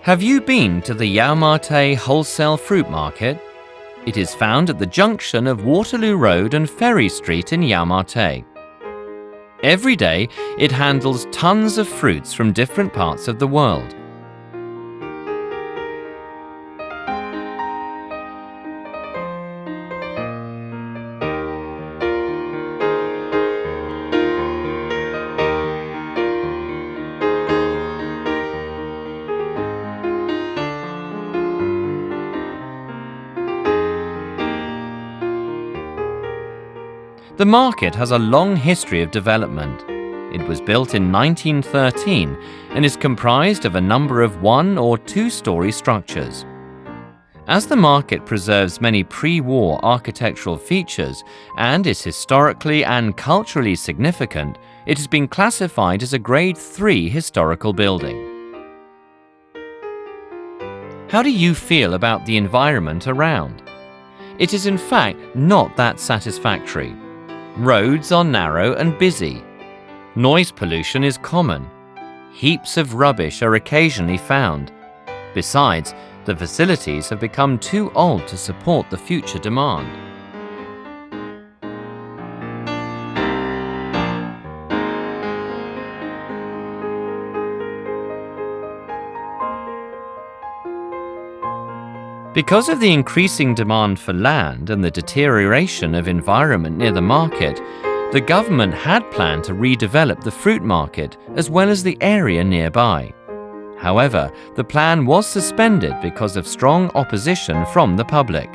Have you been to the Yaomate Wholesale Fruit Market? It is found at the junction of Waterloo Road and Ferry Street in Yaomate. Every day, it handles tons of fruits from different parts of the world. The market has a long history of development. It was built in 1913 and is comprised of a number of one- or two-story structures. As the market preserves many pre-war architectural features and is historically and culturally significant, it has been classified as a Grade 3 historical building. How do you feel about the environment around? It is in fact not that satisfactory. Roads are narrow and busy. Noise pollution is common. Heaps of rubbish are occasionally found. Besides, the facilities have become too old to support the future demand. Because of the increasing demand for land and the deterioration of environment near the market, the government had planned to redevelop the fruit market as well as the area nearby. However, the plan was suspended because of strong opposition from the public.